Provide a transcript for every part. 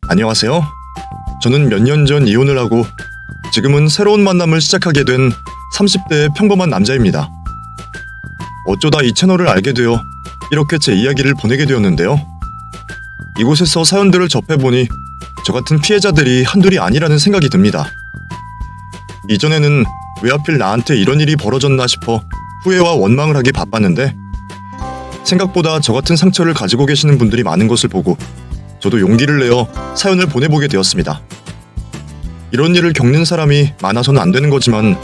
안녕하세요. 저는 몇 년 전 이혼을 하고 지금은 새로운 만남을 시작하게 된 30대의 평범한 남자입니다. 어쩌다 이 채널을 알게 되어 이렇게 제 이야기를 보내게 되었는데요. 이곳에서 사연들을 접해보니 저 같은 피해자들이 한둘이 아니라는 생각이 듭니다. 이전에는 왜 하필 나한테 이런 일이 벌어졌나 싶어 후회와 원망을 하기 바빴는데 생각보다 저 같은 상처를 가지고 계시는 분들이 많은 것을 보고 저도 용기를 내어 사연을 보내보게 되었습니다. 이런 일을 겪는 사람이 많아서는 안 되는 거지만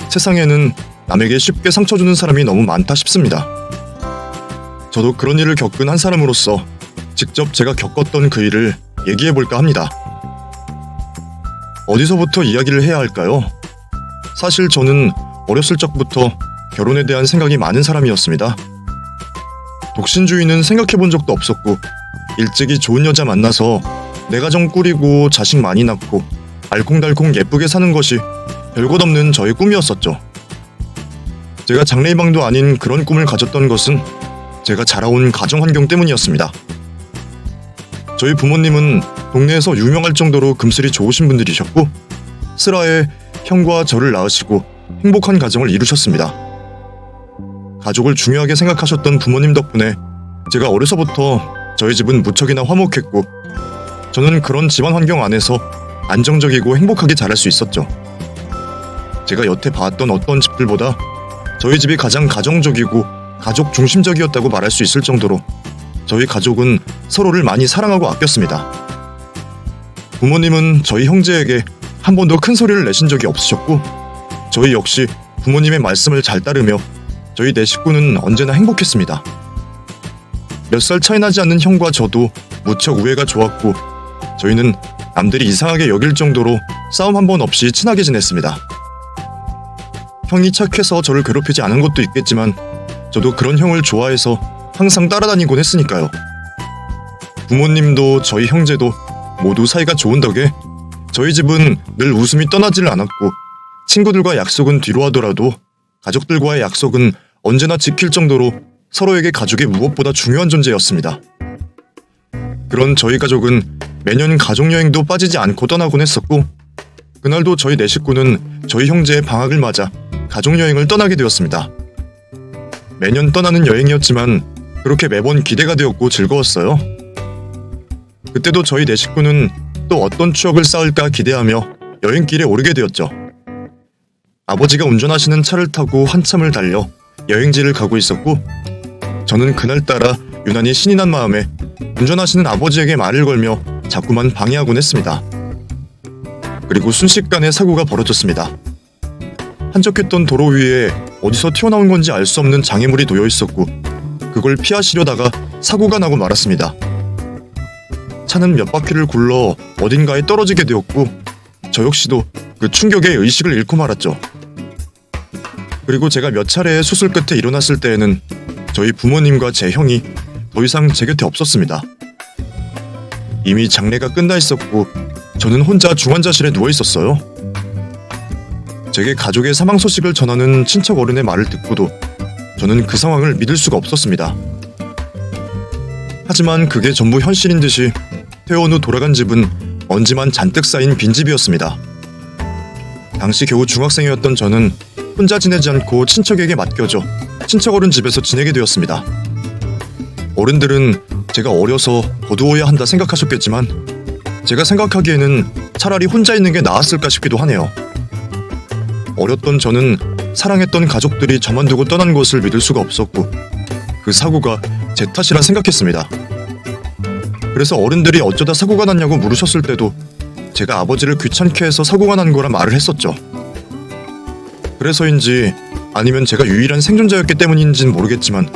세상에는 남에게 쉽게 상처 주는 사람이 너무 많다 싶습니다. 저도 그런 일을 겪은 한 사람으로서 직접 제가 겪었던 그 일을 얘기해볼까 합니다. 어디서부터 이야기를 해야 할까요? 사실 저는 어렸을 적부터 결혼에 대한 생각이 많은 사람이었습니다. 독신주의는 생각해본 적도 없었고 일찍이 좋은 여자 만나서 내 가정 꾸리고 자식 많이 낳고 알콩달콩 예쁘게 사는 것이 별것 없는 저의 꿈이었었죠. 제가 장래희망도 아닌 그런 꿈을 가졌던 것은 제가 자라온 가정 환경 때문이었습니다. 저희 부모님은 동네에서 유명할 정도로 금슬이 좋으신 분들이셨고 슬하에 형과 저를 낳으시고 행복한 가정을 이루셨습니다. 가족을 중요하게 생각하셨던 부모님 덕분에 제가 어려서부터 저희 집은 무척이나 화목했고 저는 그런 집안 환경 안에서 안정적이고 행복하게 자랄 수 있었죠. 제가 여태 봤던 어떤 집들보다 저희 집이 가장 가정적이고 가족 중심적이었다고 말할 수 있을 정도로 저희 가족은 서로를 많이 사랑하고 아꼈습니다. 부모님은 저희 형제에게 한 번도 큰 소리를 내신 적이 없으셨고 저희 역시 부모님의 말씀을 잘 따르며 저희 네 식구는 언제나 행복했습니다. 몇 살 차이 나지 않는 형과 저도 무척 우애가 좋았고 저희는 남들이 이상하게 여길 정도로 싸움 한 번 없이 친하게 지냈습니다. 형이 착해서 저를 괴롭히지 않은 것도 있겠지만 저도 그런 형을 좋아해서 항상 따라다니곤 했으니까요. 부모님도 저희 형제도 모두 사이가 좋은 덕에 저희 집은 늘 웃음이 떠나질 않았고 친구들과 약속은 뒤로 하더라도 가족들과의 약속은 언제나 지킬 정도로 서로에게 가족이 무엇보다 중요한 존재였습니다. 그런 저희 가족은 매년 가족여행도 빠지지 않고 떠나곤 했었고 그날도 저희 네 식구는 저희 형제의 방학을 맞아 가족여행을 떠나게 되었습니다. 매년 떠나는 여행이었지만 그렇게 매번 기대가 되었고 즐거웠어요. 그때도 저희 네 식구는 또 어떤 추억을 쌓을까 기대하며 여행길에 오르게 되었죠. 아버지가 운전하시는 차를 타고 한참을 달려 여행지를 가고 있었고 저는 그날따라 유난히 신이 난 마음에 운전하시는 아버지에게 말을 걸며 자꾸만 방해하곤 했습니다. 그리고 순식간에 사고가 벌어졌습니다. 한적했던 도로 위에 어디서 튀어나온 건지 알 수 없는 장애물이 놓여 있었고 그걸 피하시려다가 사고가 나고 말았습니다. 차는 몇 바퀴를 굴러 어딘가에 떨어지게 되었고 저 역시도 그 충격에 의식을 잃고 말았죠. 그리고 제가 몇 차례의 수술 끝에 일어났을 때에는 저희 부모님과 제 형이 더 이상 제 곁에 없었습니다. 이미 장례가 끝나 있었고 저는 혼자 중환자실에 누워 있었어요. 제게 가족의 사망 소식을 전하는 친척 어른의 말을 듣고도 저는 그 상황을 믿을 수가 없었습니다. 하지만 그게 전부 현실인 듯이 퇴원 후 돌아간 집은 먼지만 잔뜩 쌓인 빈집이었습니다. 당시 겨우 중학생이었던 저는 혼자 지내지 않고 친척에게 맡겨져 친척 어른 집에서 지내게 되었습니다. 어른들은 제가 어려서 거두어야 한다 생각하셨겠지만 제가 생각하기에는 차라리 혼자 있는 게 나았을까 싶기도 하네요. 어렸던 저는 사랑했던 가족들이 저만 두고 떠난 것을 믿을 수가 없었고 그 사고가 제 탓이라 생각했습니다. 그래서 어른들이 어쩌다 사고가 났냐고 물으셨을 때도 제가 아버지를 귀찮게 해서 사고가 난 거라 말을 했었죠. 그래서인지 아니면 제가 유일한 생존자였기 때문인지는 모르겠지만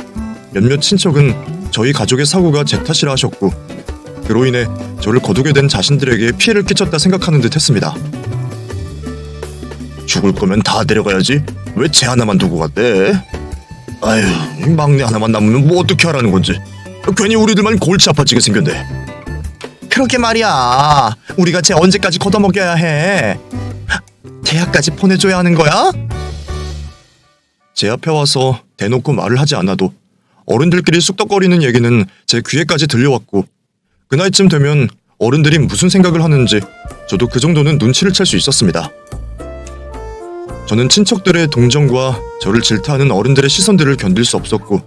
몇몇 친척은 저희 가족의 사고가 제 탓이라 하셨고 그로 인해 저를 거두게 된 자신들에게 피해를 끼쳤다 생각하는 듯 했습니다. 죽을 거면 다 데려가야지 왜 쟤 하나만 두고 갔대? 아휴, 막내 하나만 남으면 뭐 어떻게 하라는 건지 괜히 우리들만 골치 아파지게 생겼네. 그러게 말이야. 우리가 쟤 언제까지 걷어먹여야 해? 대학까지 보내줘야 하는 거야? 제 앞에 와서 대놓고 말을 하지 않아도 어른들끼리 쑥덕거리는 얘기는 제 귀에까지 들려왔고 그 나이쯤 되면 어른들이 무슨 생각을 하는지 저도 그 정도는 눈치를 챌 수 있었습니다. 저는 친척들의 동정과 저를 질타하는 어른들의 시선들을 견딜 수 없었고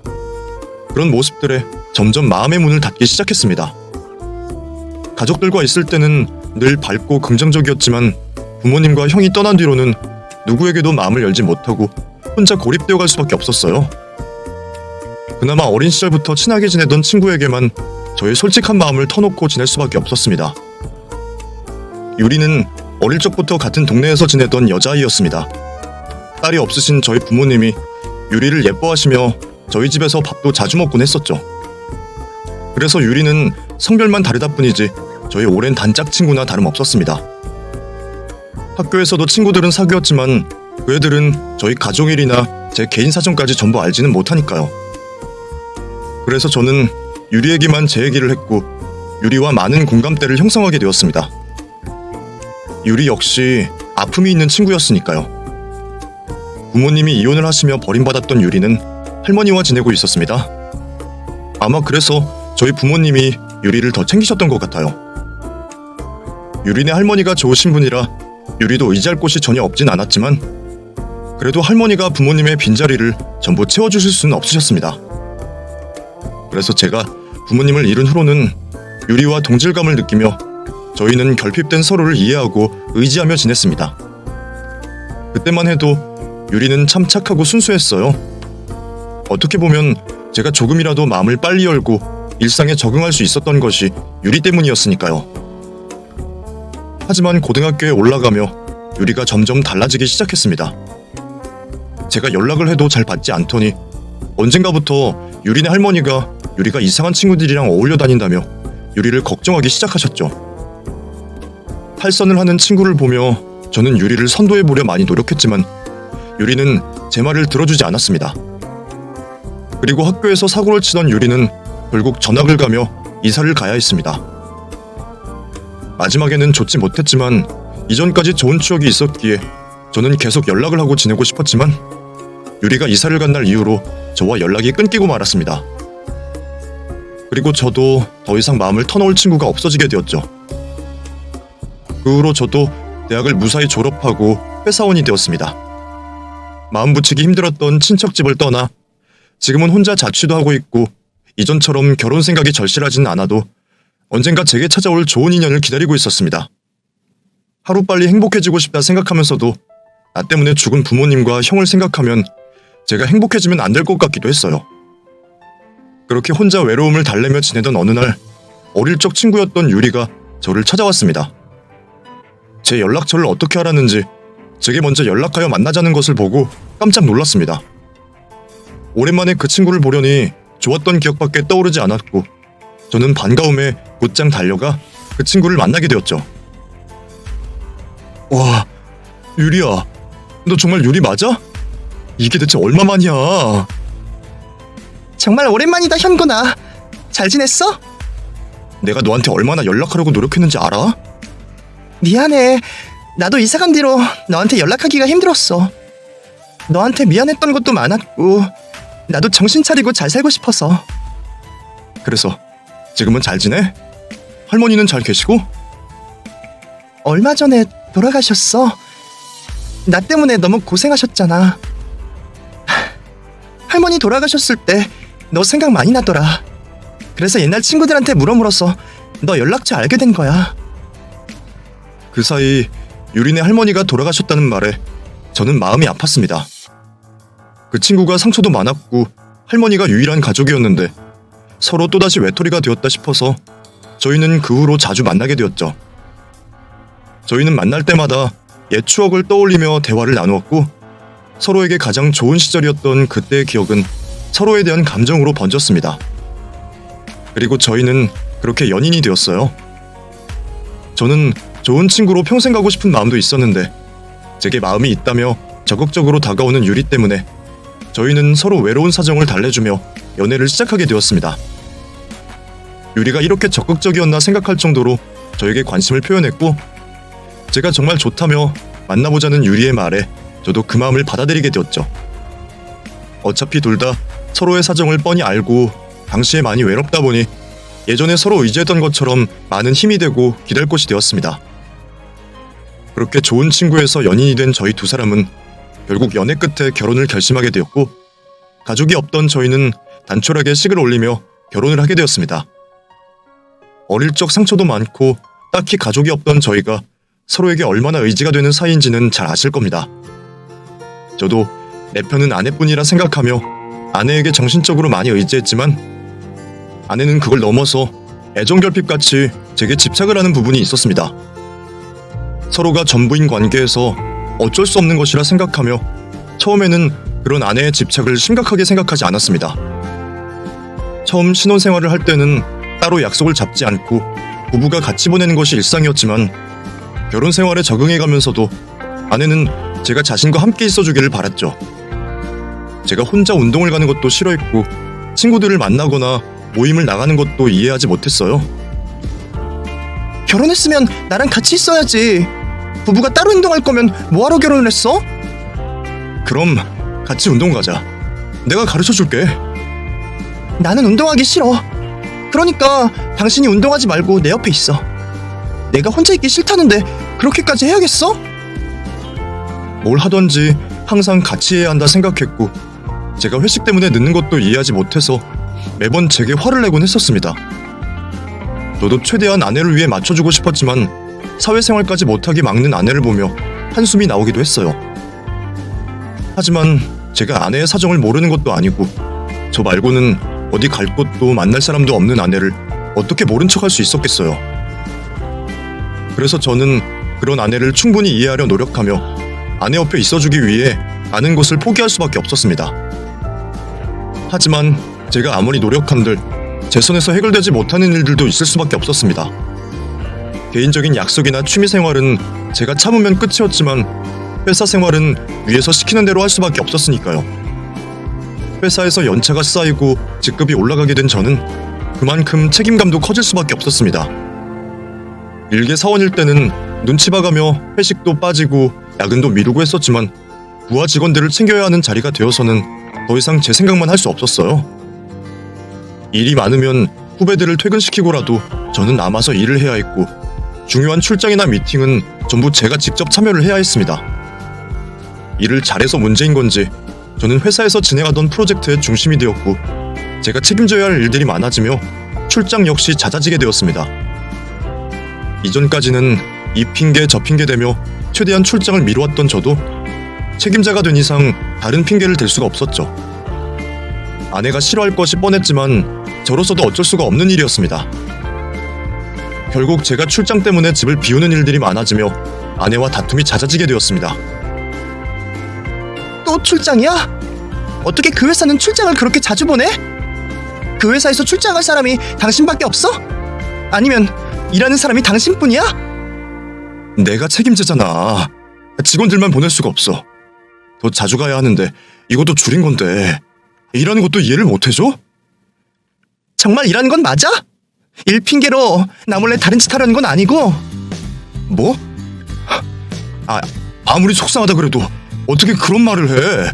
그런 모습들에 점점 마음의 문을 닫기 시작했습니다. 가족들과 있을 때는 늘 밝고 긍정적이었지만 부모님과 형이 떠난 뒤로는 누구에게도 마음을 열지 못하고 혼자 고립되어 갈 수밖에 없었어요. 그나마 어린 시절부터 친하게 지내던 친구에게만 저의 솔직한 마음을 터놓고 지낼 수밖에 없었습니다. 유리는 어릴 적부터 같은 동네에서 지내던 여자아이였습니다. 딸이 없으신 저희 부모님이 유리를 예뻐하시며 저희 집에서 밥도 자주 먹곤 했었죠. 그래서 유리는 성별만 다르다 뿐이지 저희 오랜 단짝 친구나 다름없었습니다. 학교에서도 친구들은 사귀었지만 그 애들은 저희 가족 일이나 제 개인 사정까지 전부 알지는 못하니까요. 그래서 저는 유리에게만 제 얘기를 했고 유리와 많은 공감대를 형성하게 되었습니다. 유리 역시 아픔이 있는 친구였으니까요. 부모님이 이혼을 하시며 버림받았던 유리는 할머니와 지내고 있었습니다. 아마 그래서 저희 부모님이 유리를 더 챙기셨던 것 같아요. 유리네 할머니가 좋으신 분이라 유리도 의지할 곳이 전혀 없진 않았지만 그래도 할머니가 부모님의 빈자리를 전부 채워주실 수는 없으셨습니다. 그래서 제가 부모님을 잃은 후로는 유리와 동질감을 느끼며 저희는 결핍된 서로를 이해하고 의지하며 지냈습니다. 그때만 해도 유리는 참 착하고 순수했어요. 어떻게 보면 제가 조금이라도 마음을 빨리 열고 일상에 적응할 수 있었던 것이 유리 때문이었으니까요. 하지만 고등학교에 올라가며 유리가 점점 달라지기 시작했습니다. 제가 연락을 해도 잘 받지 않더니 언젠가부터 유리네 할머니가 유리가 이상한 친구들이랑 어울려 다닌다며 유리를 걱정하기 시작하셨죠. 탈선을 하는 친구를 보며 저는 유리를 선도해보려 많이 노력했지만 유리는 제 말을 들어주지 않았습니다. 그리고 학교에서 사고를 치던 유리는 결국 전학을 가며 이사를 가야 했습니다. 마지막에는 좋지 못했지만 이전까지 좋은 추억이 있었기에 저는 계속 연락을 하고 지내고 싶었지만 유리가 이사를 간 날 이후로 저와 연락이 끊기고 말았습니다. 그리고 저도 더 이상 마음을 터놓을 친구가 없어지게 되었죠. 그 후로 저도 대학을 무사히 졸업하고 회사원이 되었습니다. 마음 붙이기 힘들었던 친척집을 떠나 지금은 혼자 자취도 하고 있고 이전처럼 결혼 생각이 절실하지는 않아도 언젠가 제게 찾아올 좋은 인연을 기다리고 있었습니다. 하루빨리 행복해지고 싶다 생각하면서도 나 때문에 죽은 부모님과 형을 생각하면 제가 행복해지면 안 될 것 같기도 했어요. 그렇게 혼자 외로움을 달래며 지내던 어느 날 어릴 적 친구였던 유리가 저를 찾아왔습니다. 제 연락처를 어떻게 알았는지 제게 먼저 연락하여 만나자는 것을 보고 깜짝 놀랐습니다. 오랜만에 그 친구를 보려니 좋았던 기억밖에 떠오르지 않았고 저는 반가움에 곧장 달려가 그 친구를 만나게 되었죠. 와, 유리야, 너 정말 유리 맞아? 이게 대체 얼마만이야? 정말 오랜만이다, 현곤아. 잘 지냈어? 내가 너한테 얼마나 연락하려고 노력했는지 알아? 미안해. 나도 이사 간 뒤로 너한테 연락하기가 힘들었어. 너한테 미안했던 것도 많았고 나도 정신 차리고 잘 살고 싶어서. 그래서 지금은 잘 지내? 할머니는 잘 계시고? 얼마 전에 돌아가셨어. 나 때문에 너무 고생하셨잖아. 할머니 돌아가셨을 때 너 생각 많이 나더라. 그래서 옛날 친구들한테 물어물어서 너 연락처 알게 된 거야. 그 사이 유리네 할머니가 돌아가셨다는 말에 저는 마음이 아팠습니다. 그 친구가 상처도 많았고 할머니가 유일한 가족이었는데 서로 또다시 외톨이가 되었다 싶어서 저희는 그 후로 자주 만나게 되었죠. 저희는 만날 때마다 옛 추억을 떠올리며 대화를 나누었고 서로에게 가장 좋은 시절이었던 그때의 기억은 서로에 대한 감정으로 번졌습니다. 그리고 저희는 그렇게 연인이 되었어요. 저는 좋은 친구로 평생 가고 싶은 마음도 있었는데 제게 마음이 있다며 적극적으로 다가오는 유리 때문에 저희는 서로 외로운 사정을 달래주며 연애를 시작하게 되었습니다. 유리가 이렇게 적극적이었나 생각할 정도로 저에게 관심을 표현했고 제가 정말 좋다며 만나보자는 유리의 말에 저도 그 마음을 받아들이게 되었죠. 어차피 둘 다 서로의 사정을 뻔히 알고 당시에 많이 외롭다 보니 예전에 서로 의지했던 것처럼 많은 힘이 되고 기댈 곳이 되었습니다. 그렇게 좋은 친구에서 연인이 된 저희 두 사람은 결국 연애 끝에 결혼을 결심하게 되었고, 가족이 없던 저희는 단촐하게 식을 올리며 결혼을 하게 되었습니다. 어릴 적 상처도 많고 딱히 가족이 없던 저희가 서로에게 얼마나 의지가 되는 사이인지는 잘 아실 겁니다. 저도 내 편은 아내뿐이라 생각하며 아내에게 정신적으로 많이 의지했지만, 아내는 그걸 넘어서 애정결핍같이 제게 집착을 하는 부분이 있었습니다. 서로가 전부인 관계에서 어쩔 수 없는 것이라 생각하며 처음에는 그런 아내의 집착을 심각하게 생각하지 않았습니다. 처음 신혼생활을 할 때는 따로 약속을 잡지 않고 부부가 같이 보내는 것이 일상이었지만, 결혼 생활에 적응해가면서도 아내는 제가 자신과 함께 있어주기를 바랐죠. 제가 혼자 운동을 가는 것도 싫어했고 친구들을 만나거나 모임을 나가는 것도 이해하지 못했어요. 결혼했으면 나랑 같이 있어야지. 부부가 따로 행동할 거면 뭐하러 결혼을 했어? 그럼 같이 운동 가자. 내가 가르쳐줄게. 나는 운동하기 싫어. 그러니까 당신이 운동하지 말고 내 옆에 있어. 내가 혼자 있기 싫다는데 그렇게까지 해야겠어? 뭘 하던지 항상 같이 해야 한다 생각했고, 제가 회식 때문에 늦는 것도 이해하지 못해서 매번 제게 화를 내곤 했었습니다. 저도 최대한 아내를 위해 맞춰주고 싶었지만 사회생활까지 못하게 막는 아내를 보며 한숨이 나오기도 했어요. 하지만 제가 아내의 사정을 모르는 것도 아니고, 저 말고는 어디 갈 곳도 만날 사람도 없는 아내를 어떻게 모른 척할 수 있었겠어요. 그래서 저는 그런 아내를 충분히 이해하려 노력하며 아내 옆에 있어주기 위해 아는 것을 포기할 수밖에 없었습니다. 하지만 제가 아무리 노력한들 제 손에서 해결되지 못하는 일들도 있을 수밖에 없었습니다. 개인적인 약속이나 취미 생활은 제가 참으면 끝이었지만, 회사 생활은 위에서 시키는 대로 할 수밖에 없었으니까요. 회사에서 연차가 쌓이고 직급이 올라가게 된 저는 그만큼 책임감도 커질 수밖에 없었습니다. 일개 사원일 때는 눈치 봐가며 회식도 빠지고 야근도 미루고 했었지만, 부하 직원들을 챙겨야 하는 자리가 되어서는 더 이상 제 생각만 할 수 없었어요. 일이 많으면 후배들을 퇴근시키고라도 저는 남아서 일을 해야 했고, 중요한 출장이나 미팅은 전부 제가 직접 참여를 해야 했습니다. 일을 잘해서 문제인 건지 저는 회사에서 진행하던 프로젝트의 중심이 되었고, 제가 책임져야 할 일들이 많아지며 출장 역시 잦아지게 되었습니다. 이전까지는 이 핑계 저 핑계 대며 최대한 출장을 미루었던 저도 책임자가 된 이상 다른 핑계를 댈 수가 없었죠. 아내가 싫어할 것이 뻔했지만 저로서도 어쩔 수가 없는 일이었습니다. 결국 제가 출장 때문에 집을 비우는 일들이 많아지며 아내와 다툼이 잦아지게 되었습니다. 또 출장이야? 어떻게 그 회사는 출장을 그렇게 자주 보내? 그 회사에서 출장할 사람이 당신밖에 없어? 아니면 일하는 사람이 당신뿐이야? 내가 책임지잖아. 직원들만 보낼 수가 없어. 더 자주 가야 하는데 이것도 줄인 건데 일하는 것도 이해를 못 해줘? 정말 일하는 건 맞아? 일 핑계로 나 몰래 다른 짓 하려는 건 아니고. 뭐? 아무리 속상하다 그래도 어떻게 그런 말을 해?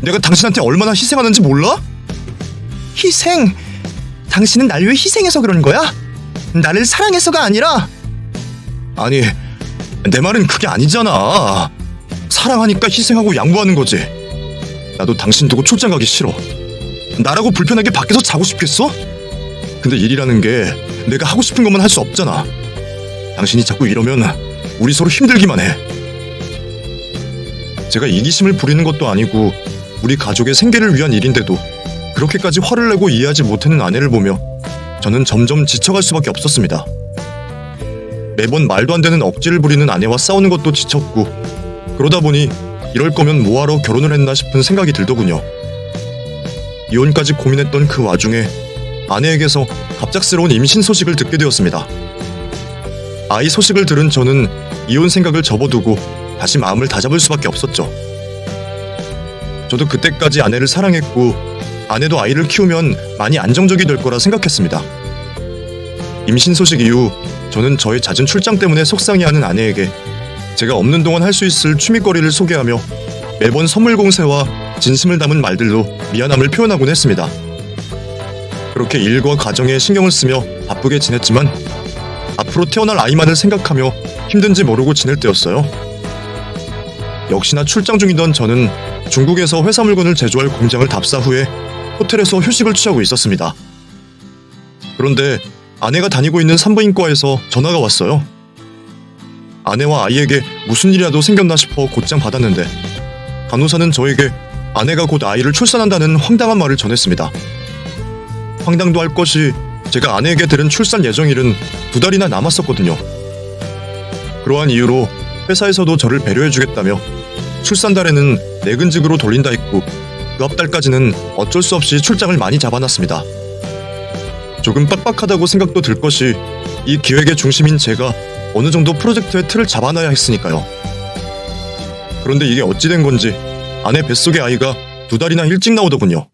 내가 당신한테 얼마나 희생하는지 몰라? 희생? 당신은 날 위해 희생해서 그런 거야? 나를 사랑해서가 아니라. 아니, 내 말은 그게 아니잖아. 사랑하니까 희생하고 양보하는 거지. 나도 당신 두고 출장 가기 싫어. 나라고 불편하게 밖에서 자고 싶겠어? 근데 일이라는 게 내가 하고 싶은 것만 할 수 없잖아. 당신이 자꾸 이러면 우리 서로 힘들기만 해. 제가 이기심을 부리는 것도 아니고 우리 가족의 생계를 위한 일인데도 그렇게까지 화를 내고 이해하지 못하는 아내를 보며 저는 점점 지쳐갈 수밖에 없었습니다. 매번 말도 안 되는 억지를 부리는 아내와 싸우는 것도 지쳤고, 그러다 보니 이럴 거면 뭐하러 결혼을 했나 싶은 생각이 들더군요. 이혼까지 고민했던 그 와중에 아내에게서 갑작스러운 임신 소식을 듣게 되었습니다. 아이 소식을 들은 저는 이혼 생각을 접어두고 다시 마음을 다잡을 수밖에 없었죠. 저도 그때까지 아내를 사랑했고 아내도 아이를 키우면 많이 안정적이 될 거라 생각했습니다. 임신 소식 이후 저는 저의 잦은 출장 때문에 속상해하는 아내에게 제가 없는 동안 할 수 있을 취미거리를 소개하며 매번 선물 공세와 진심을 담은 말들로 미안함을 표현하곤 했습니다. 그렇게 일과 가정에 신경을 쓰며 바쁘게 지냈지만 앞으로 태어날 아이만을 생각하며 힘든지 모르고 지낼 때였어요. 역시나 출장 중이던 저는 중국에서 회사 물건을 제조할 공장을 답사 후에 호텔에서 휴식을 취하고 있었습니다. 그런데 아내가 다니고 있는 산부인과에서 전화가 왔어요. 아내와 아이에게 무슨 일이라도 생겼나 싶어 곧장 받았는데 간호사는 저에게 아내가 곧 아이를 출산한다는 황당한 말을 전했습니다. 황당도 할 것이 제가 아내에게 들은 출산 예정일은 2달이나 남았었거든요. 그러한 이유로 회사에서도 저를 배려해주겠다며 출산달에는 내근직으로 돌린다 했고 그 앞달까지는 어쩔 수 없이 출장을 많이 잡아놨습니다. 조금 빡빡하다고 생각도 들 것이 이 기획의 중심인 제가 어느 정도 프로젝트의 틀을 잡아놔야 했으니까요. 그런데 이게 어찌 된 건지 아내 뱃속의 아이가 2달이나 일찍 나오더군요.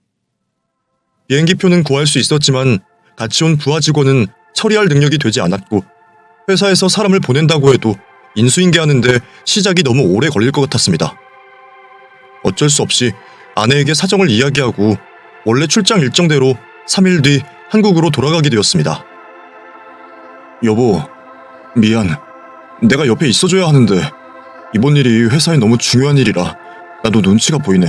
비행기표는 구할 수 있었지만 같이 온 부하 직원은 처리할 능력이 되지 않았고 회사에서 사람을 보낸다고 해도 인수인계하는데 시작이 너무 오래 걸릴 것 같았습니다. 어쩔 수 없이 아내에게 사정을 이야기하고 원래 출장 일정대로 3일 뒤 한국으로 돌아가게 되었습니다. 여보, 미안. 내가 옆에 있어줘야 하는데 이번 일이 회사에 너무 중요한 일이라 나도 눈치가 보이네.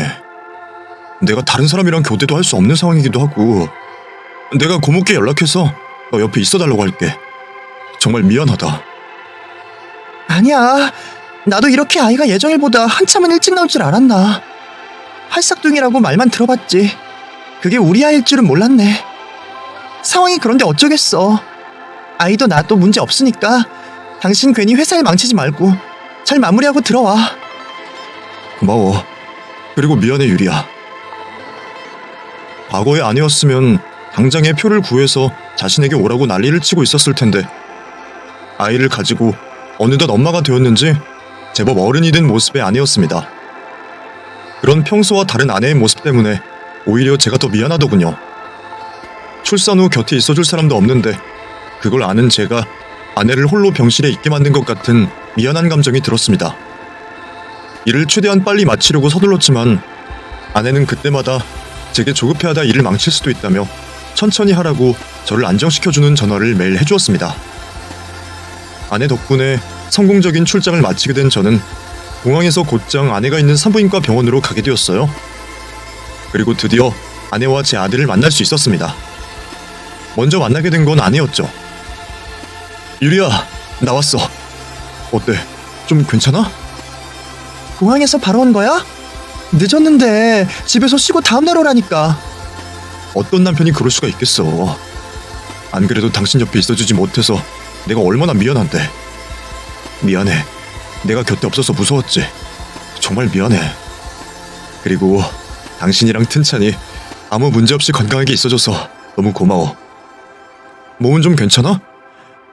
내가 다른 사람이랑 교대도 할 수 없는 상황이기도 하고 내가 고모께 연락해서 너 옆에 있어달라고 할게. 정말 미안하다. 아니야. 나도 이렇게 아이가 예정일보다 한참은 일찍 나올 줄 알았나. 팔싹둥이라고 말만 들어봤지. 그게 우리 아이일 줄은 몰랐네. 상황이 그런데 어쩌겠어. 아이도 나도 문제 없으니까 당신 괜히 회사일 망치지 말고 잘 마무리하고 들어와. 고마워. 그리고 미안해, 유리야. 과거의 아내였으면 당장에 표를 구해서 자신에게 오라고 난리를 치고 있었을 텐데 아이를 가지고 어느덧 엄마가 되었는지 제법 어른이 된 모습의 아내였습니다. 그런 평소와 다른 아내의 모습 때문에 오히려 제가 더 미안하더군요. 출산 후 곁에 있어줄 사람도 없는데 그걸 아는 제가 아내를 홀로 병실에 있게 만든 것 같은 미안한 감정이 들었습니다. 일을 최대한 빨리 마치려고 서둘렀지만 아내는 그때마다 제게 조급해하다 일을 망칠 수도 있다며 천천히 하라고 저를 안정시켜주는 전화를 매일 해주었습니다. 아내 덕분에 성공적인 출장을 마치게 된 저는 공항에서 곧장 아내가 있는 산부인과 병원으로 가게 되었어요. 그리고 드디어 아내와 제 아들을 만날 수 있었습니다. 먼저 만나게 된 건 아내였죠. 유리야, 나왔어. 어때? 좀 괜찮아? 공항에서 바로 온 거야? 늦었는데 집에서 쉬고 다음날 오라니까. 어떤 남편이 그럴 수가 있겠어. 안 그래도 당신 옆에 있어주지 못해서 내가 얼마나 미안한데. 미안해. 내가 곁에 없어서 무서웠지. 정말 미안해. 그리고 당신이랑 튼찬이 아무 문제 없이 건강하게 있어줘서 너무 고마워. 몸은 좀 괜찮아?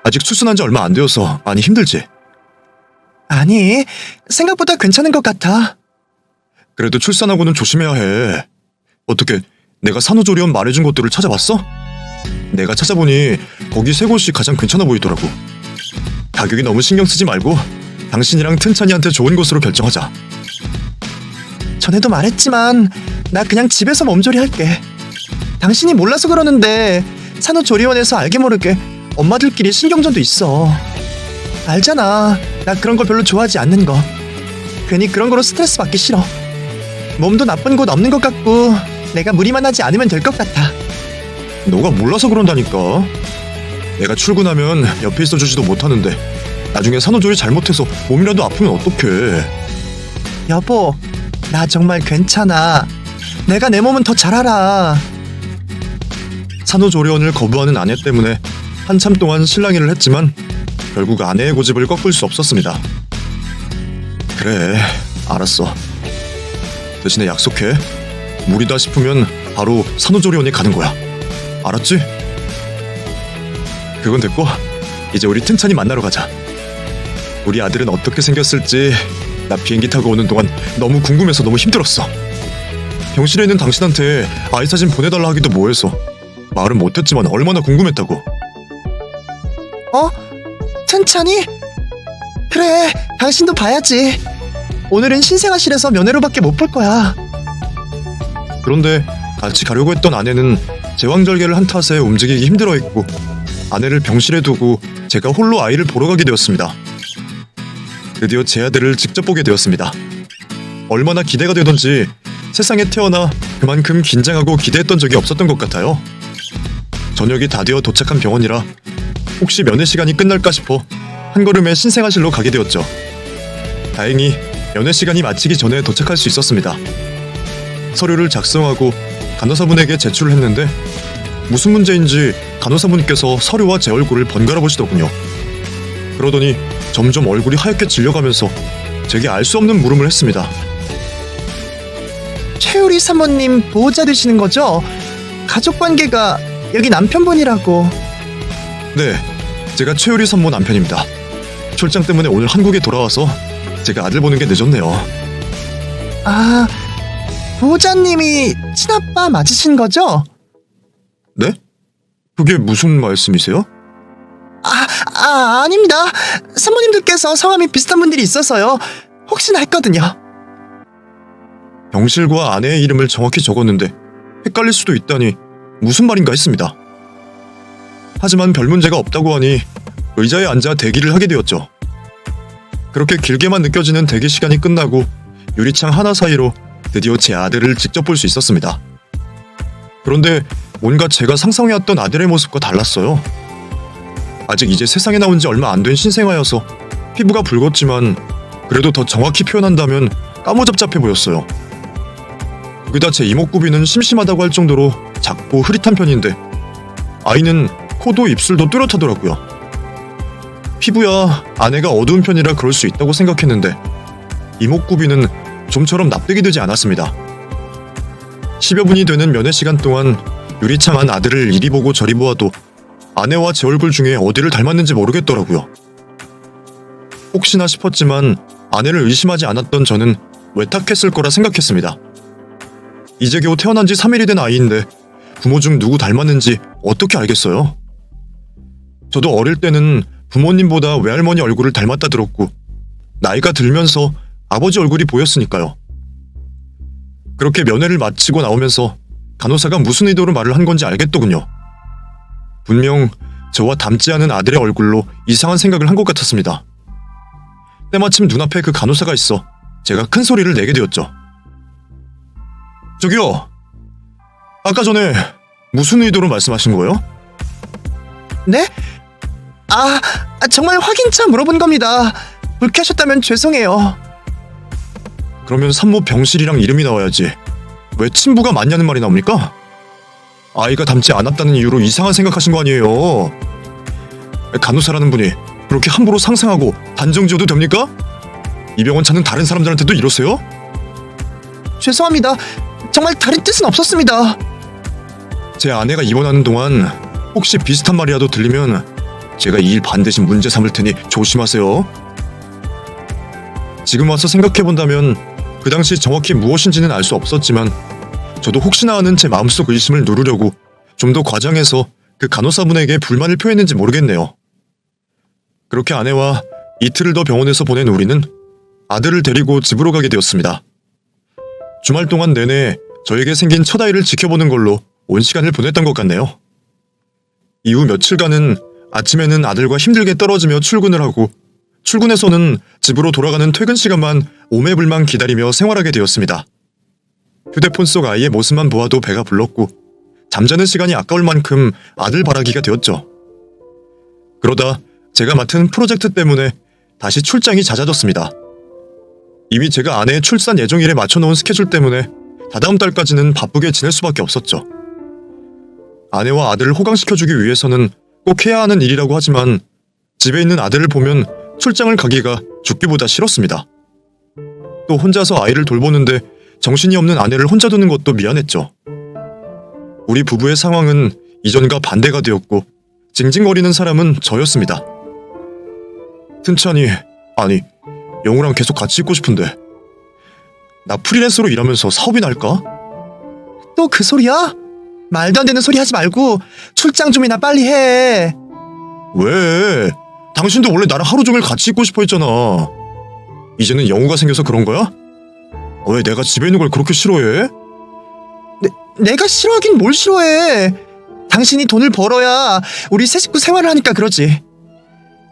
아직 출산한 지 얼마 안 되어서 많이 힘들지? 아니, 생각보다 괜찮은 것 같아. 그래도 출산하고는 조심해야 해. 어떻게 내가 산후조리원 말해준 곳들을 찾아봤어? 내가 찾아보니 거기 세 곳이 가장 괜찮아 보이더라고. 가격이 너무 신경 쓰지 말고 당신이랑 튼찬이한테 좋은 곳으로 결정하자. 전에도 말했지만 나 그냥 집에서 몸조리 할게. 당신이 몰라서 그러는데 산후조리원에서 알게 모르게 엄마들끼리 신경전도 있어. 알잖아. 나 그런 거 별로 좋아하지 않는 거. 괜히 그런 거로 스트레스 받기 싫어. 몸도 나쁜 곳 없는 것 같고 내가 무리만 하지 않으면 될 것 같아. 너가 몰라서 그런다니까. 내가 출근하면 옆에 있어주지도 못하는데 나중에 산후조리 잘못해서 몸이라도 아프면 어떡해. 여보, 나 정말 괜찮아. 내가 내 몸은 더 잘 알아. 산후조리원을 거부하는 아내 때문에 한참 동안 실랑이를 했지만 결국 아내의 고집을 꺾을 수 없었습니다. 그래, 알았어. 대신에 약속해. 무리다 싶으면 바로 산후조리원에 가는 거야. 알았지? 그건 됐고 이제 우리 튼찬이 만나러 가자. 우리 아들은 어떻게 생겼을지 나 비행기 타고 오는 동안 너무 궁금해서 너무 힘들었어. 병실에 있는 당신한테 아이 사진 보내달라 하기도 뭐해서 말은 못했지만 얼마나 궁금했다고. 어? 튼찬이? 그래, 당신도 봐야지. 오늘은 신생아실에서 면회로밖에 못 볼 거야. 그런데 같이 가려고 했던 아내는 제왕절개를 한 탓에 움직이기 힘들어했고 아내를 병실에 두고 제가 홀로 아이를 보러 가게 되었습니다. 드디어 제 아들을 직접 보게 되었습니다. 얼마나 기대가 되던지 세상에 태어나 그만큼 긴장하고 기대했던 적이 없었던 것 같아요. 저녁이 다 되어 도착한 병원이라 혹시 면회 시간이 끝날까 싶어 한 걸음에 신생아실로 가게 되었죠. 다행히 면회 시간이 마치기 전에 도착할 수 있었습니다. 서류를 작성하고 간호사분에게 제출을 했는데 무슨 문제인지 간호사분께서 서류와 제 얼굴을 번갈아 보시더군요. 그러더니 점점 얼굴이 하얗게 질려가면서 제게 알 수 없는 물음을 했습니다. 최유리 사모님 보호자 되시는 거죠? 가족관계가 여기 남편분이라고. 네, 제가 최유리 산모 남편입니다. 출장 때문에 오늘 한국에 돌아와서 제가 아들 보는 게 늦었네요. 아, 보호자님이 친아빠 맞으신 거죠? 네? 그게 무슨 말씀이세요? 아닙니다. 사모님들께서 성함이 비슷한 분들이 있어서요. 혹시나 했거든요. 병실과 아내의 이름을 정확히 적었는데 헷갈릴 수도 있다니 무슨 말인가 했습니다. 하지만 별 문제가 없다고 하니 의자에 앉아 대기를 하게 되었죠. 그렇게 길게만 느껴지는 대기 시간이 끝나고 유리창 하나 사이로 드디어 제 아들을 직접 볼 수 있었습니다. 그런데 뭔가 제가 상상해왔던 아들의 모습과 달랐어요. 아직 이제 세상에 나온 지 얼마 안 된 신생아여서 피부가 붉었지만 그래도 더 정확히 표현한다면 까무잡잡해 보였어요. 거기다 제 이목구비는 심심하다고 할 정도로 작고 흐릿한 편인데 아이는 코도 입술도 뚜렷하더라고요. 피부야 아내가 어두운 편이라 그럴 수 있다고 생각했는데 이목구비는 좀처럼 납득이 되지 않았습니다. 10여 분이 되는 면회 시간 동안 유리창 안 아들을 이리 보고 저리 보아도 아내와 제 얼굴 중에 어디를 닮았는지 모르겠더라고요. 혹시나 싶었지만 아내를 의심하지 않았던 저는 외탁했을 거라 생각했습니다. 이제 겨우 태어난 지 3일이 된 아이인데 부모 중 누구 닮았는지 어떻게 알겠어요? 저도 어릴 때는 부모님보다 외할머니 얼굴을 닮았다 들었고 나이가 들면서 아버지 얼굴이 보였으니까요. 그렇게 면회를 마치고 나오면서 간호사가 무슨 의도로 말을 한 건지 알겠더군요. 분명 저와 닮지 않은 아들의 얼굴로 이상한 생각을 한 것 같았습니다. 때마침 눈앞에 그 간호사가 있어 제가 큰 소리를 내게 되었죠. 저기요, 아까 전에 무슨 의도로 말씀하신 거예요? 네? 정말 확인차 물어본 겁니다. 불쾌하셨다면 죄송해요. 그러면 산모 병실이랑 이름이 나와야지 왜 친부가 맞냐는 말이 나옵니까? 아이가 닮지 않았다는 이유로 이상한 생각하신 거 아니에요. 간호사라는 분이 그렇게 함부로 상상하고 단정 지어도 됩니까? 이 병원 찾는 다른 사람들한테도 이러세요? 죄송합니다. 정말 다른 뜻은 없었습니다. 제 아내가 입원하는 동안 혹시 비슷한 말이라도 들리면 제가 이 일 반드시 문제 삼을 테니 조심하세요. 지금 와서 생각해본다면 그 당시 정확히 무엇인지는 알 수 없었지만 저도 혹시나 하는 제 마음속 의심을 누르려고 좀 더 과장해서 그 간호사분에게 불만을 표했는지 모르겠네요. 그렇게 아내와 이틀을 더 병원에서 보낸 우리는 아들을 데리고 집으로 가게 되었습니다. 주말 동안 내내 저에게 생긴 첫 아이를 지켜보는 걸로 온 시간을 보냈던 것 같네요. 이후 며칠간은 아침에는 아들과 힘들게 떨어지며 출근을 하고 출근해서는 집으로 돌아가는 퇴근 시간만 오매불망 기다리며 생활하게 되었습니다. 휴대폰 속 아이의 모습만 보아도 배가 불렀고 잠자는 시간이 아까울 만큼 아들 바라기가 되었죠. 그러다 제가 맡은 프로젝트 때문에 다시 출장이 잦아졌습니다. 이미 제가 아내의 출산 예정일에 맞춰놓은 스케줄 때문에 다다음 달까지는 바쁘게 지낼 수밖에 없었죠. 아내와 아들을 호강시켜주기 위해서는 꼭 해야 하는 일이라고 하지만 집에 있는 아들을 보면 출장을 가기가 죽기보다 싫었습니다. 또 혼자서 아이를 돌보는데 정신이 없는 아내를 혼자 두는 것도 미안했죠. 우리 부부의 상황은 이전과 반대가 되었고 징징거리는 사람은 저였습니다. 튼찬이 아니 영우랑 계속 같이 있고 싶은데 나 프리랜서로 일하면서 사업이 날까? 또 그 소리야? 말도 안 되는 소리 하지 말고 출장 좀이나 빨리 해. 왜? 당신도 원래 나랑 하루 종일 같이 있고 싶어 했잖아. 이제는 영우가 생겨서 그런 거야? 왜 내가 집에 있는 걸 그렇게 싫어해? 내가 싫어하긴 뭘 싫어해. 당신이 돈을 벌어야 우리 세 식구 생활을 하니까 그러지.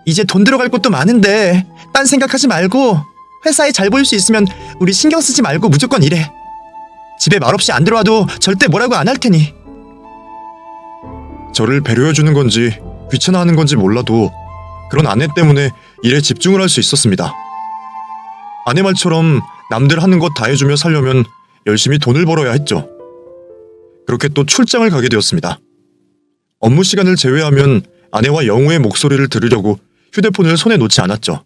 이제 돈 들어갈 곳도 많은데 딴 생각하지 말고 회사에 잘 보일 수 있으면 우리 신경 쓰지 말고 무조건 일해. 집에 말없이 안 들어와도 절대 뭐라고 안 할 테니. 저를 배려해주는 건지 귀찮아하는 건지 몰라도 그런 아내 때문에 일에 집중을 할 수 있었습니다. 아내 말처럼 남들 하는 것 다 해주며 살려면 열심히 돈을 벌어야 했죠. 그렇게 또 출장을 가게 되었습니다. 업무 시간을 제외하면 아내와 영우의 목소리를 들으려고 휴대폰을 손에 놓지 않았죠.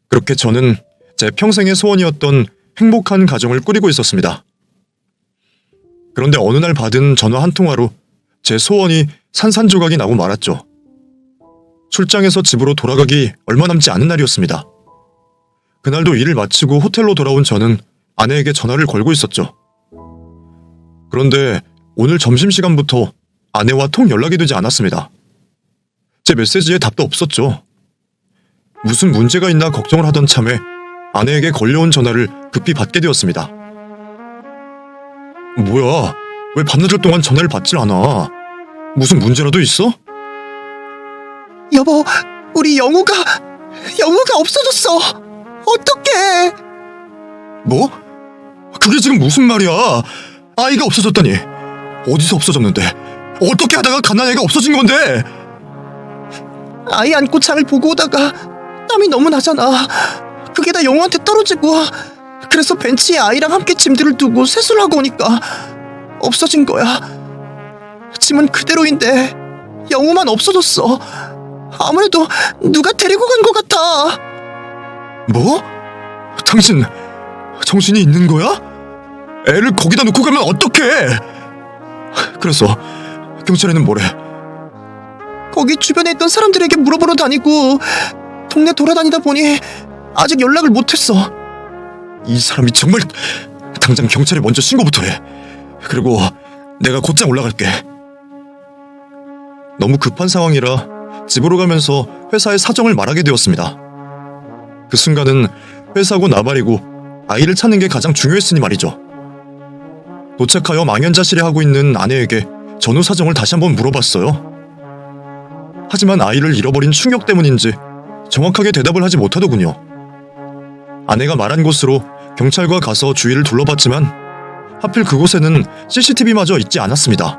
그렇게 저는 제 평생의 소원이었던 행복한 가정을 꾸리고 있었습니다. 그런데 어느 날 받은 전화 한 통화로 제 소원이 산산조각이 나고 말았죠. 출장에서 집으로 돌아가기 얼마 남지 않은 날이었습니다. 그날도 일을 마치고 호텔로 돌아온 저는 아내에게 전화를 걸고 있었죠. 그런데 오늘 점심시간부터 아내와 통 연락이 되지 않았습니다. 제 메시지에 답도 없었죠. 무슨 문제가 있나 걱정을 하던 참에 아내에게 걸려온 전화를 급히 받게 되었습니다. 뭐야? 왜 밤늦을 동안 전화를 받질 않아? 무슨 문제라도 있어? 여보, 우리 영우가 없어졌어. 어떡해? 뭐? 그게 지금 무슨 말이야? 아이가 없어졌다니. 어디서 없어졌는데? 어떻게 하다가 갓난아이가 없어진 건데? 아이 안고 장을 보고 오다가 땀이 너무 나잖아. 그게 다 영우한테 떨어지고, 그래서 벤치에 아이랑 함께 짐들을 두고 세수를 하고 오니까 없어진 거야. 짐은 그대로인데 영우만 없어졌어. 아무래도 누가 데리고 간 것 같아. 뭐? 당신 정신이 있는 거야? 애를 거기다 놓고 가면 어떡해? 그래서 경찰에는 뭐래? 거기 주변에 있던 사람들에게 물어보러 다니고 동네 돌아다니다 보니 아직 연락을 못했어. 이 사람이 정말. 당장 경찰에 먼저 신고부터 해. 그리고 내가 곧장 올라갈게. 너무 급한 상황이라 집으로 가면서 회사에 사정을 말하게 되었습니다. 그 순간은 회사고 나발이고 아이를 찾는 게 가장 중요했으니 말이죠. 도착하여 망연자실해 하고 있는 아내에게 전후 사정을 다시 한번 물어봤어요. 하지만 아이를 잃어버린 충격 때문인지 정확하게 대답을 하지 못하더군요. 아내가 말한 곳으로 경찰과 가서 주위를 둘러봤지만 하필 그곳에는 CCTV마저 있지 않았습니다.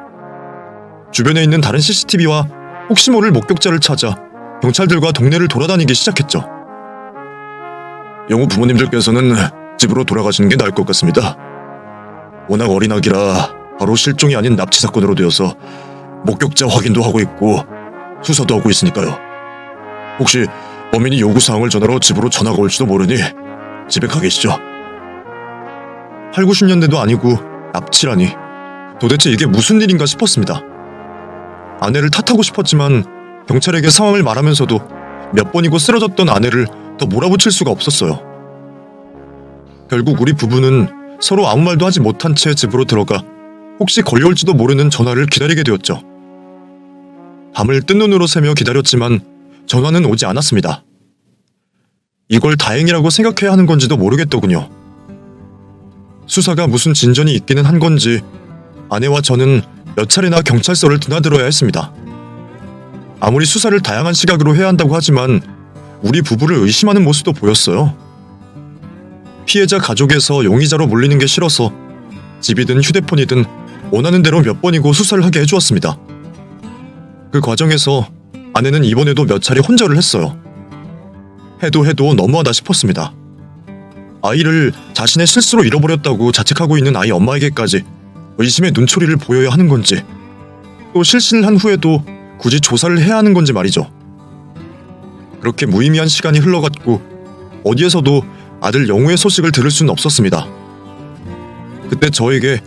주변에 있는 다른 CCTV와 혹시 모를 목격자를 찾아 경찰들과 동네를 돌아다니기 시작했죠. 영우 부모님들께서는 집으로 돌아가시는 게 나을 것 같습니다. 워낙 어린 아기라 바로 실종이 아닌 납치 사건으로 되어서 목격자 확인도 하고 있고 수사도 하고 있으니까요. 혹시 범인이 요구사항을 전하러 집으로 전화가 올지도 모르니 집에 가 계시죠. 8, 90년대도 아니고 납치라니 도대체 이게 무슨 일인가 싶었습니다. 아내를 탓하고 싶었지만 경찰에게 상황을 말하면서도 몇 번이고 쓰러졌던 아내를 더 몰아붙일 수가 없었어요. 결국 우리 부부는 서로 아무 말도 하지 못한 채 집으로 들어가 혹시 걸려올지도 모르는 전화를 기다리게 되었죠. 밤을 뜬 눈으로 새며 기다렸지만 전화는 오지 않았습니다. 이걸 다행이라고 생각해야 하는 건지도 모르겠더군요. 수사가 무슨 진전이 있기는 한 건지 아내와 저는 몇 차례나 경찰서를 드나들어야 했습니다. 아무리 수사를 다양한 시각으로 해야 한다고 하지만 우리 부부를 의심하는 모습도 보였어요. 피해자 가족에서 용의자로 몰리는 게 싫어서 집이든 휴대폰이든 원하는 대로 몇 번이고 수사를 하게 해주었습니다. 그 과정에서 아내는 이번에도 몇 차례 혼절을 했어요. 해도 너무하다 싶었습니다. 아이를 자신의 실수로 잃어버렸다고 자책하고 있는 아이 엄마에게까지 의심의 눈초리를 보여야 하는 건지, 또 실신을 한 후에도 굳이 조사를 해야 하는 건지 말이죠. 그렇게 무의미한 시간이 흘러갔고 어디에서도 아들 영우의 소식을 들을 수는 없었습니다. 그때 저에게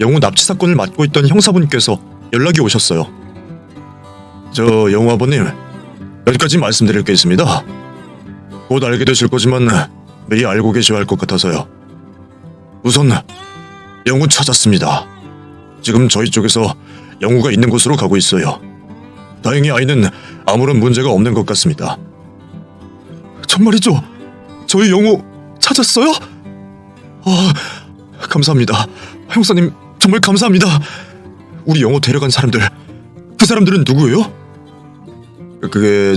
영우 납치 사건을 맡고 있던 형사분께서 연락이 오셨어요. 저 영우 아버님, 몇 가지 말씀드릴 게 있습니다. 곧 알게 되실 거지만 미리 알고 계셔야 할 것 같아서요. 우선 영우 찾았습니다. 지금 저희 쪽에서 영우가 있는 곳으로 가고 있어요. 다행히 아이는 아무런 문제가 없는 것 같습니다. 정말이죠? 저희 영우 찾았어요? 감사합니다. 형사님, 정말 감사합니다. 우리 영호 데려간 사람들, 그 사람들은 누구예요? 그게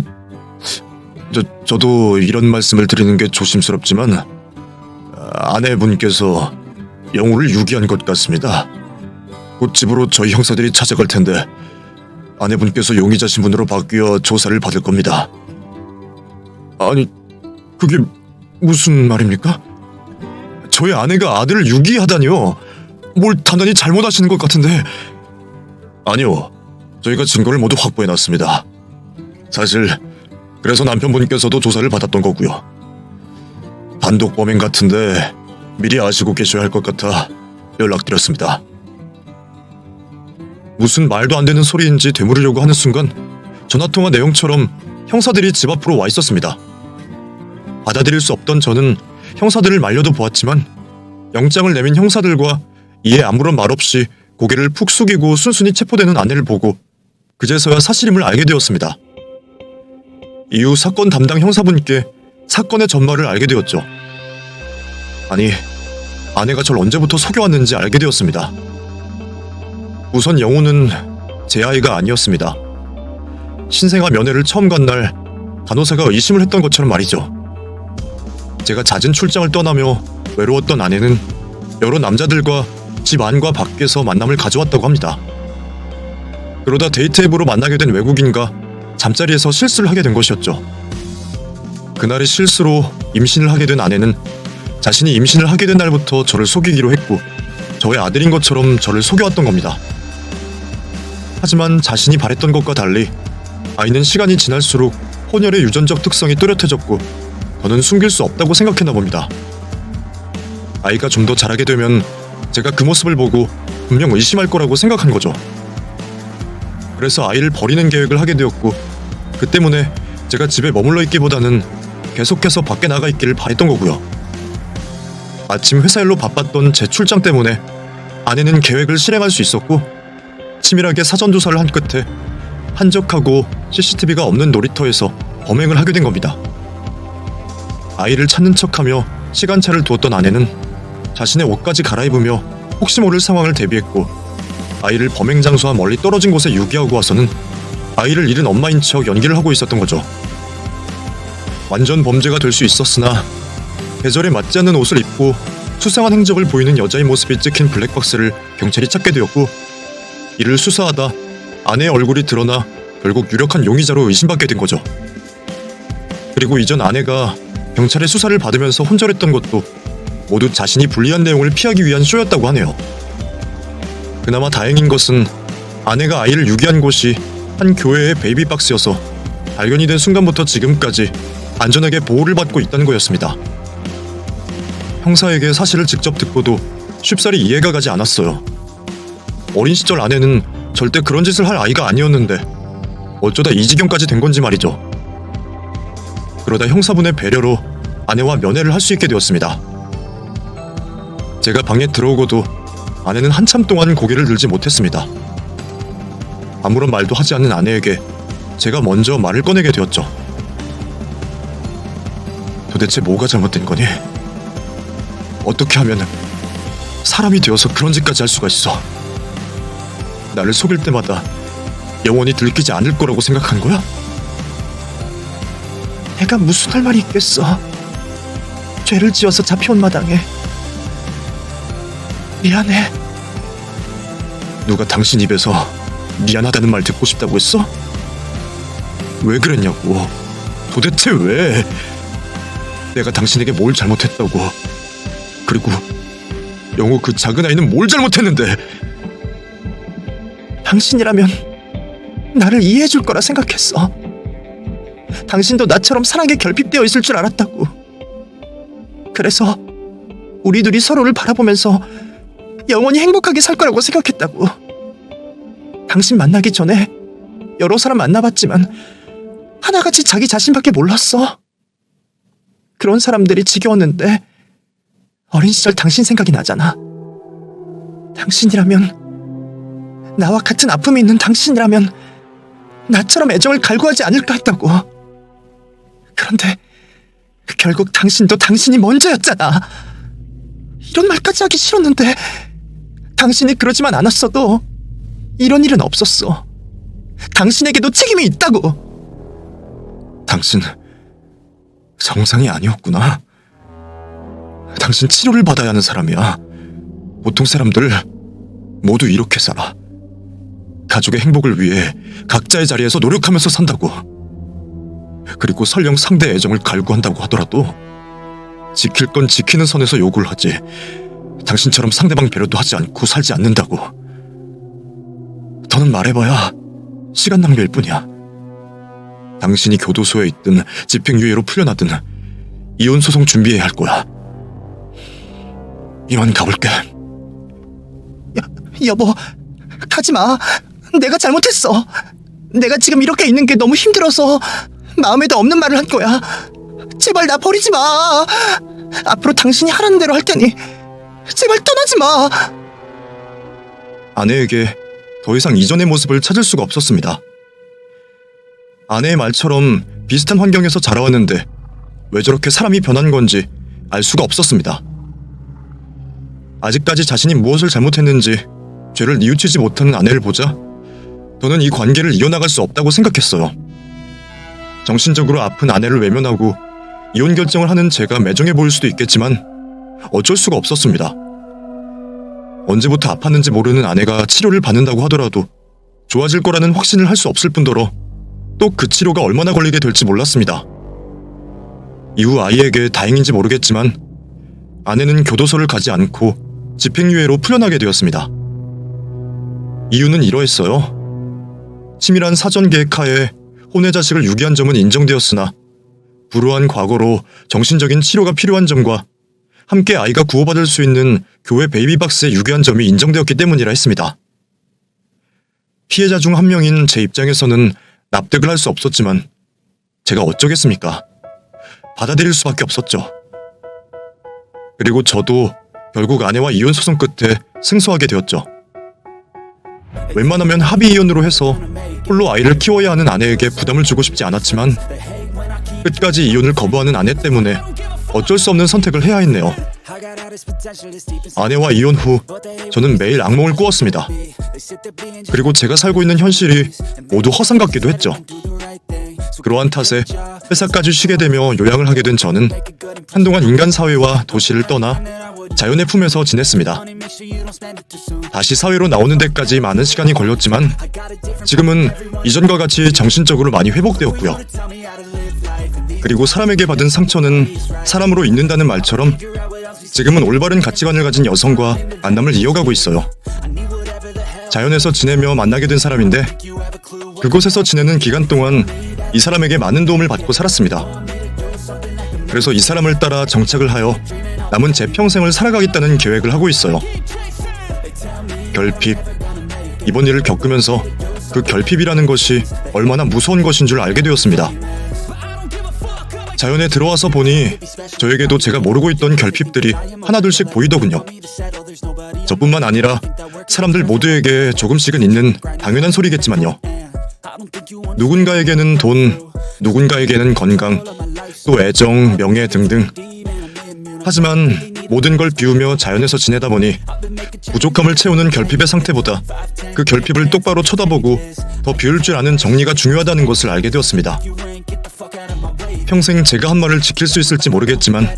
저도 이런 말씀을 드리는 게 조심스럽지만 아내분께서 영호를 유기한 것 같습니다. 곧 집으로 저희 형사들이 찾아갈 텐데 아내분께서 용의자 신분으로 바뀌어 조사를 받을 겁니다. 아니, 그게 무슨 말입니까? 저희 아내가 아들을 유기하다니요? 뭘 단단히 잘못하시는 것 같은데. 아니요, 저희가 증거를 모두 확보해놨습니다. 사실 그래서 남편분께서도 조사를 받았던 거고요. 단독 범행 같은데 미리 아시고 계셔야 할 것 같아 연락드렸습니다. 무슨 말도 안 되는 소리인지 되물으려고 하는 순간 전화통화 내용처럼 형사들이 집 앞으로 와 있었습니다. 받아들일 수 없던 저는 형사들을 말려도 보았지만 영장을 내민 형사들과 이에 아무런 말 없이 고개를 푹 숙이고 순순히 체포되는 아내를 보고 그제서야 사실임을 알게 되었습니다. 이후 사건 담당 형사분께 사건의 전말을 알게 되었죠. 아니, 아내가 절 언제부터 속여왔는지 알게 되었습니다. 우선 영호는 제 아이가 아니었습니다. 신생아 면회를 처음 간 날 간호사가 의심을 했던 것처럼 말이죠. 제가 잦은 출장을 떠나며 외로웠던 아내는 여러 남자들과 집 안과 밖에서 만남을 가져왔다고 합니다. 그러다 데이트 앱으로 만나게 된 외국인과 잠자리에서 실수를 하게 된 것이었죠. 그날의 실수로 임신을 하게 된 아내는 자신이 임신을 하게 된 날부터 저를 속이기로 했고 저의 아들인 것처럼 저를 속여왔던 겁니다. 하지만 자신이 바랬던 것과 달리 아이는 시간이 지날수록 혼혈의 유전적 특성이 뚜렷해졌고 더는 숨길 수 없다고 생각했나 봅니다. 아이가 좀 더 자라게 되면 제가 그 모습을 보고 분명 의심할 거라고 생각한 거죠. 그래서 아이를 버리는 계획을 하게 되었고 그 때문에 제가 집에 머물러 있기보다는 계속해서 밖에 나가 있기를 바랬던 거고요. 아침 회사 일로 바빴던 제 출장 때문에 아내는 계획을 실행할 수 있었고 치밀하게 사전조사를 한 끝에 한적하고 CCTV가 없는 놀이터에서 범행을 하게 된 겁니다. 아이를 찾는 척하며 시간차를 두었던 아내는 자신의 옷까지 갈아입으며 혹시 모를 상황을 대비했고 아이를 범행 장소와 멀리 떨어진 곳에 유기하고 와서는 아이를 잃은 엄마인 척 연기를 하고 있었던 거죠. 완전 범죄가 될 수 있었으나 계절에 맞지 않는 옷을 입고 수상한 행적을 보이는 여자의 모습이 찍힌 블랙박스를 경찰이 찾게 되었고 이를 수사하다 아내의 얼굴이 드러나 결국 유력한 용의자로 의심받게 된 거죠. 그리고 이전 아내가 경찰의 수사를 받으면서 혼절했던 것도 모두 자신이 불리한 내용을 피하기 위한 쇼였다고 하네요. 그나마 다행인 것은 아내가 아이를 유기한 곳이 한 교회의 베이비박스여서 발견이 된 순간부터 지금까지 안전하게 보호를 받고 있다는 거였습니다. 형사에게 사실을 직접 듣고도 쉽사리 이해가 가지 않았어요. 어린 시절 아내는 절대 그런 짓을 할 아이가 아니었는데 어쩌다 이 지경까지 된 건지 말이죠. 그러다 형사분의 배려로 아내와 면회를 할 수 있게 되었습니다. 제가 방에 들어오고도 아내는 한참 동안 고개를 들지 못했습니다. 아무런 말도 하지 않는 아내에게 제가 먼저 말을 꺼내게 되었죠. 도대체 뭐가 잘못된 거니? 어떻게 하면 사람이 되어서 그런 짓까지 할 수가 있어? 나를 속일 때마다 영원히 들키지 않을 거라고 생각한 거야? 내가 무슨 할 말이 있겠어. 죄를 지어서 잡혀온 마당에. 미안해. 누가 당신 입에서 미안하다는 말 듣고 싶다고 했어? 왜 그랬냐고. 도대체 왜? 내가 당신에게 뭘 잘못했다고. 그리고 영호 그 작은 아이는 뭘 잘못했는데. 당신이라면 나를 이해해줄 거라 생각했어. 당신도 나처럼 사랑에 결핍되어 있을 줄 알았다고. 그래서 우리 둘이 서로를 바라보면서 영원히 행복하게 살 거라고 생각했다고. 당신 만나기 전에 여러 사람 만나봤지만 하나같이 자기 자신밖에 몰랐어. 그런 사람들이 지겨웠는데 어린 시절 당신 생각이 나잖아. 당신이라면, 나와 같은 아픔이 있는 당신이라면 나처럼 애정을 갈구하지 않을까 했다고. 그런데 결국 당신도 당신이 먼저였잖아. 이런 말까지 하기 싫었는데 당신이 그러지만 않았어도 이런 일은 없었어. 당신에게도 책임이 있다고. 당신 정상이 아니었구나. 당신 치료를 받아야 하는 사람이야. 보통 사람들 모두 이렇게 살아. 가족의 행복을 위해 각자의 자리에서 노력하면서 산다고. 그리고 설령 상대의 애정을 갈구한다고 하더라도 지킬 건 지키는 선에서 요구를 하지, 당신처럼 상대방 배려도 하지 않고 살지 않는다고. 더는 말해봐야 시간 낭비일 뿐이야. 당신이 교도소에 있든 집행유예로 풀려나든 이혼 소송 준비해야 할 거야. 이만 가볼게. 여보, 가지마. 내가 잘못했어. 내가 지금 이렇게 있는 게 너무 힘들어서 마음에도 없는 말을 한 거야. 제발 나 버리지 마. 앞으로 당신이 하라는 대로 할 테니 제발 떠나지 마. 아내에게 더 이상 이전의 모습을 찾을 수가 없었습니다. 아내의 말처럼 비슷한 환경에서 자라왔는데 왜 저렇게 사람이 변한 건지 알 수가 없었습니다. 아직까지 자신이 무엇을 잘못했는지 죄를 뉘우치지 못하는 아내를 보자 저는 이 관계를 이어나갈 수 없다고 생각했어요. 정신적으로 아픈 아내를 외면하고 이혼 결정을 하는 제가 매정해 보일 수도 있겠지만 어쩔 수가 없었습니다. 언제부터 아팠는지 모르는 아내가 치료를 받는다고 하더라도 좋아질 거라는 확신을 할 수 없을 뿐더러 또 그 치료가 얼마나 걸리게 될지 몰랐습니다. 이후 아이에게 다행인지 모르겠지만 아내는 교도소를 가지 않고 집행유예로 풀려나게 되었습니다. 이유는 이러했어요. 치밀한 사전 계획하에 혼외 자식을 유기한 점은 인정되었으나 불우한 과거로 정신적인 치료가 필요한 점과 함께 아이가 구호받을 수 있는 교회 베이비박스에 유기한 점이 인정되었기 때문이라 했습니다. 피해자 중 한 명인 제 입장에서는 납득을 할 수 없었지만 제가 어쩌겠습니까? 받아들일 수밖에 없었죠. 그리고 저도 결국 아내와 이혼 소송 끝에 승소하게 되었죠. 웬만하면 합의 이혼으로 해서 홀로 아이를 키워야 하는 아내에게 부담을 주고 싶지 않았지만 끝까지 이혼을 거부하는 아내 때문에 어쩔 수 없는 선택을 해야 했네요. 아내와 이혼 후 저는 매일 악몽을 꾸었습니다. 그리고 제가 살고 있는 현실이 모두 허상 같기도 했죠. 그러한 탓에 회사까지 쉬게 되며 요양을 하게 된 저는 한동안 인간 사회와 도시를 떠나 자연의 품에서 지냈습니다. 다시 사회로 나오는 데까지 많은 시간이 걸렸지만 지금은 이전과 같이 정신적으로 많이 회복되었고요. 그리고 사람에게 받은 상처는 사람으로 잊는다는 말처럼 지금은 올바른 가치관을 가진 여성과 만남을 이어가고 있어요. 자연에서 지내며 만나게 된 사람인데 그곳에서 지내는 기간 동안 이 사람에게 많은 도움을 받고 살았습니다. 그래서 이 사람을 따라 정착을 하여 남은 제 평생을 살아가겠다는 계획을 하고 있어요. 결핍. 이번 일을 겪으면서 그 결핍이라는 것이 얼마나 무서운 것인 줄 알게 되었습니다. 자연에 들어와서 보니 저에게도 제가 모르고 있던 결핍들이 하나둘씩 보이더군요. 저뿐만 아니라 사람들 모두에게 조금씩은 있는 당연한 소리겠지만요. 누군가에게는 돈, 누군가에게는 건강, 또 애정, 명예 등등. 하지만 모든 걸 비우며 자연에서 지내다 보니 부족함을 채우는 결핍의 상태보다 그 결핍을 똑바로 쳐다보고 더 비울 줄 아는 정리가 중요하다는 것을 알게 되었습니다. 평생 제가 한 말을 지킬 수 있을지 모르겠지만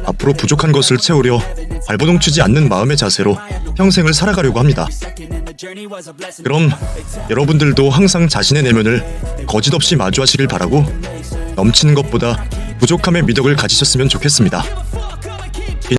앞으로 부족한 것을 채우려 발버둥 치지 않는 마음의 자세로 평생을 살아가려고 합니다. 그럼 여러분들도 항상 자신의 내면을 거짓 없이 마주하시길 바라고 넘치는 것보다 부족함의 미덕을 가지셨으면 좋겠습니다.